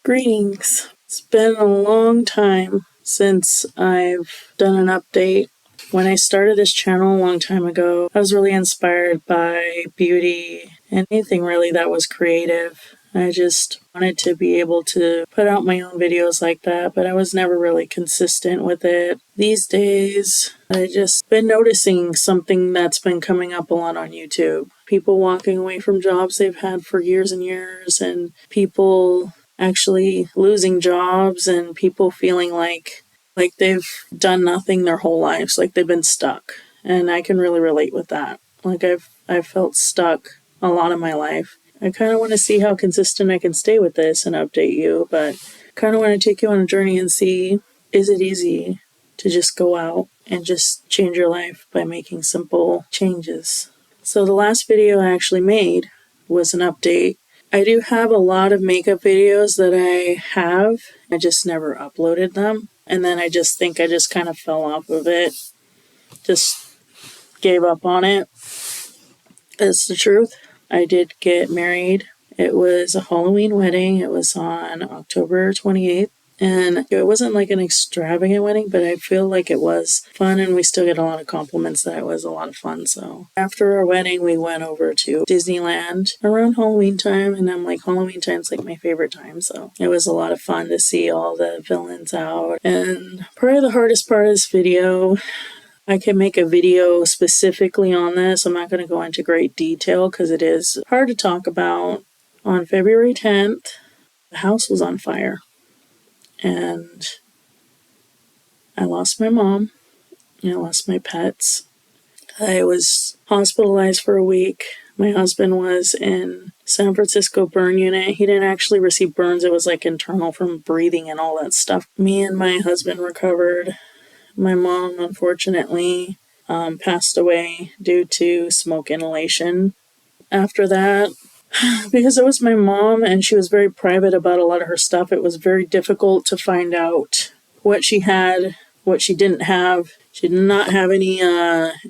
Greetings. It's been a long time since I've done an update. When I started this channel a long time ago, I was really inspired by beauty and anything really that was creative. I just wanted to be able to put out my own videos like that, but I was never really consistent with it. These days, I just been noticing something that's been coming up a lot on YouTube. People walking away from jobs they've had for years and years, and people actually losing jobs, and people feeling like they've done nothing their whole lives, like they've been stuck. And I can really relate with that. Like I've felt stuck a lot of my life. I kind of want to see how consistent I can stay with this and update you, but kind of want to take you on a journey and see, is it easy to just go out and just change your life by making simple changes? So the last video I actually made was an update. I do have a lot of makeup videos that I have. I just never uploaded them. And then I just think I just kind of fell off of it. Just gave up on it. That's the truth. I did get married. It was a Halloween wedding. It was on October 28th. And it wasn't like an extravagant wedding, but I feel like it was fun, and we still get a lot of compliments that it was a lot of fun. So after our wedding, we went over to Disneyland around Halloween time, and I'm like, Halloween time's like my favorite time. So it was a lot of fun to see all the villains out. And probably the hardest part of this video, I can make a video specifically on this. I'm not going to go into great detail because it is hard to talk about. On February 10th, the house was on fire. And I lost my mom, and I lost my pets. I was hospitalized for a week. My husband was in San Francisco burn unit. He didn't actually receive burns. It was like internal from breathing and all that stuff. Me and my husband recovered. My mom, unfortunately, passed away due to smoke inhalation. After that, because it was my mom and she was very private about a lot of her stuff, it was very difficult to find out what she had, what she didn't have. She did not have any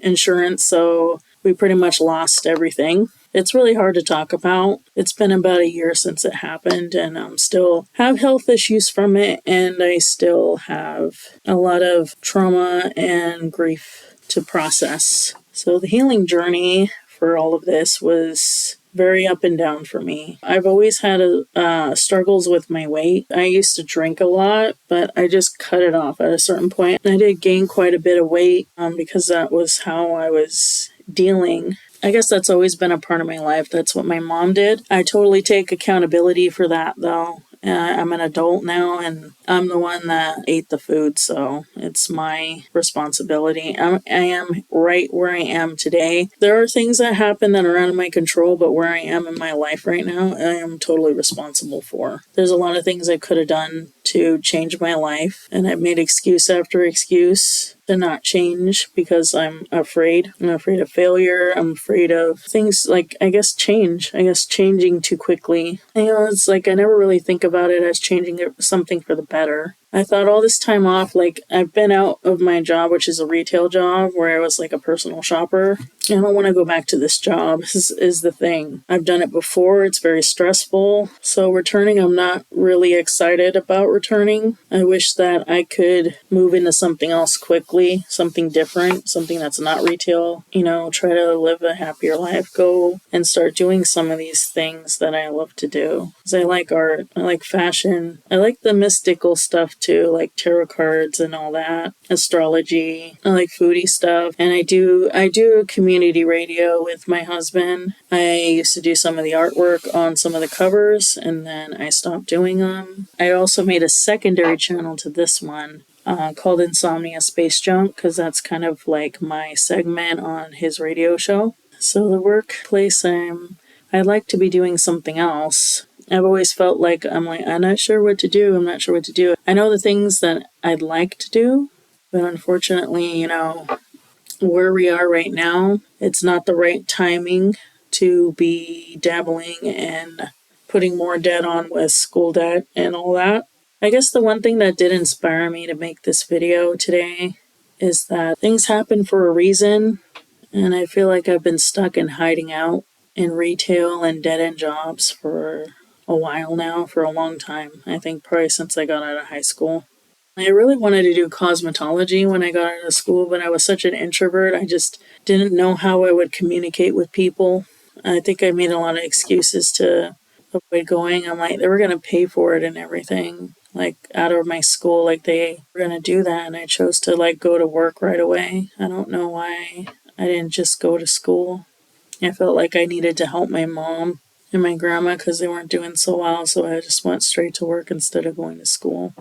insurance, so we pretty much lost everything. It's really hard to talk about. It's been about a year since it happened, and I still have health issues from it, and I still have a lot of trauma and grief to process. So the healing journey for all of this was very up and down for me. I've always had struggles with my weight. I used to drink a lot, but I just cut it off at a certain point. I did gain quite a bit of weight because that was how I was dealing. I guess that's always been a part of my life. That's what my mom did. I totally take accountability for that, though. I'm an adult now, and I'm the one that ate the food, so it's my responsibility. I am right where I am today. There are things that happen that are out of my control, but where I am in my life right now, I am totally responsible for. There's a lot of things I could have done to change my life, and I've made excuse after excuse to not change because I'm afraid. I'm afraid of failure. I'm afraid of things like, changing too quickly. It's like I never really think about it as changing something for the better. I thought all this time off, like I've been out of my job, which is a retail job where I was like a personal shopper. I don't want to go back to this job is the thing. I've done it before. It's very stressful. So returning, I'm not really excited about returning. I wish that I could move into something else quickly, something different, something that's not retail, try to live a happier life, go and start doing some of these things that I love to do. Because I like art, I like fashion, I like the mystical stuff too, like tarot cards and all that, astrology. I like foodie stuff, and I do community radio with my husband. I used to do some of the artwork on some of the covers, and then I stopped doing them. I also made a secondary channel to this one called Insomnia Space Junk, because that's kind of like my segment on his radio show. So the workplace, I'd like to be doing something else. I've always felt like I'm not sure what to do. I'm not sure what to do. I know the things that I'd like to do, but unfortunately, where we are right now, it's not the right timing to be dabbling and putting more debt on with school debt and all that. I guess the one thing that did inspire me to make this video today is that things happen for a reason, and I feel like I've been stuck in hiding out in retail and dead-end jobs for a while now, for a long time. I think probably since I got out of high school. I really wanted to do cosmetology when I got out of school, but I was such an introvert. I just didn't know how I would communicate with people. I think I made a lot of excuses to avoid going. I'm like, they were going to pay for it and everything, like out of my school, like they were going to do that. And I chose to like go to work right away. I don't know why I didn't just go to school. I felt like I needed to help my mom and my grandma because they weren't doing so well. So I just went straight to work instead of going to school.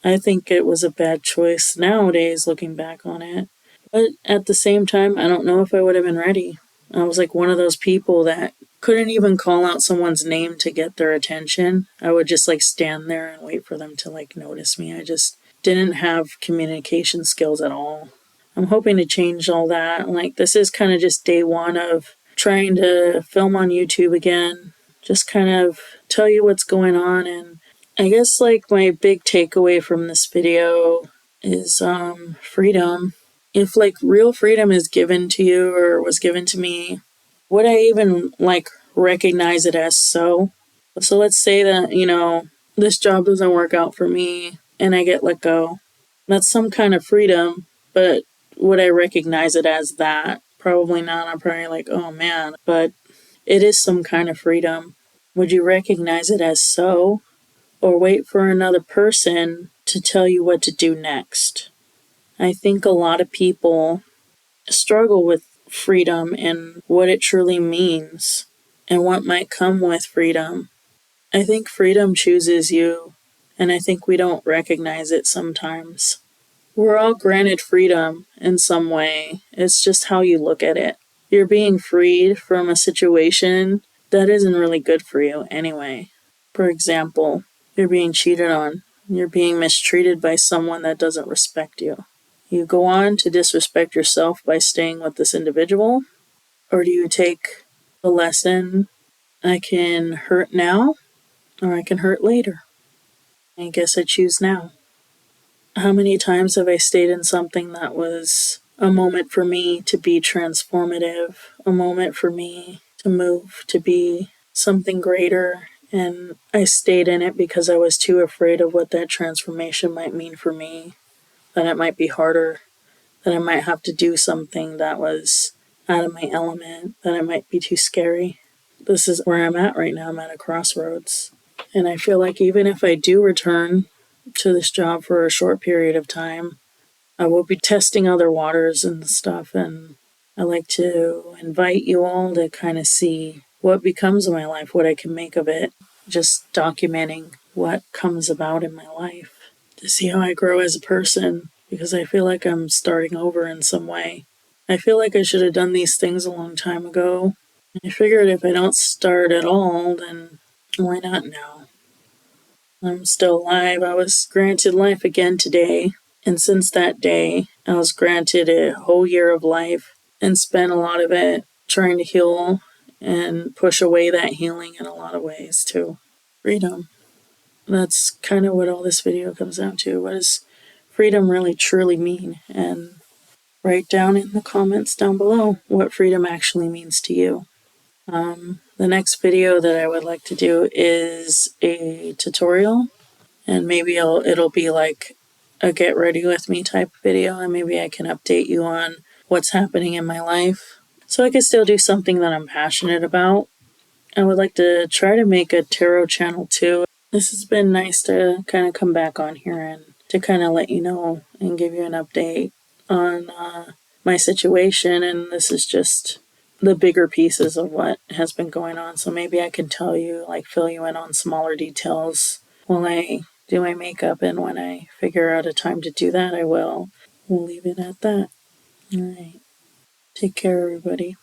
I think it was a bad choice nowadays, looking back on it. But at the same time, I don't know if I would have been ready. I was like one of those people that couldn't even call out someone's name to get their attention. I would just like stand there and wait for them to like notice me. I just didn't have communication skills at all. I'm hoping to change all that. Like, this is kind of just day one of trying to film on YouTube again. Just kind of tell you what's going on. And I guess like my big takeaway from this video is freedom. If like real freedom is given to you or was given to me, would I even like recognize it as so? So let's say that, this job doesn't work out for me and I get let go. That's some kind of freedom, but would I recognize it as that? Probably not. I'm probably like, oh man, but it is some kind of freedom. Would you recognize it as so? Or wait for another person to tell you what to do next? I think a lot of people struggle with freedom and what it truly means and what might come with freedom. I think freedom chooses you, and I think we don't recognize it sometimes. We're all granted freedom in some way. It's just how you look at it. You're being freed from a situation that isn't really good for you anyway. For example, you're being cheated on. You're being mistreated by someone that doesn't respect you. You go on to disrespect yourself by staying with this individual? Or do you take the lesson, I can hurt now or I can hurt later? I guess I choose now. How many times have I stayed in something that was a moment for me to be transformative, a moment for me to move, to be something greater, and I stayed in it because I was too afraid of what that transformation might mean for me, that it might be harder, that I might have to do something that was out of my element, that it might be too scary. This is where I'm at right now. I'm at a crossroads. And I feel like even if I do return to this job for a short period of time, I will be testing other waters and stuff. And I like to invite you all to kind of see what becomes of my life, what I can make of it. Just documenting what comes about in my life to see how I grow as a person, because I feel like I'm starting over in some way. I feel like I should have done these things a long time ago. I figured if I don't start at all, then why not now? I'm still alive. I was granted life again today. And since that day, I was granted a whole year of life and spent a lot of it trying to heal and push away that healing in a lot of ways too. Freedom. That's kind of what all this video comes down to. What does freedom really truly mean? And write down in the comments down below what freedom actually means to you. The next video that I would like to do is a tutorial, and maybe it'll be like a get ready with me type video, and maybe I can update you on what's happening in my life so I can still do something that I'm passionate about. I would like to try to make a tarot channel too. This has been nice to kind of come back on here and to kind of let you know and give you an update on my situation, and this is just the bigger pieces of what has been going on. So maybe I can tell you, like fill you in on smaller details while I do my makeup, and when I figure out a time to do that, I will. We'll leave it at that. All right. Take care, everybody.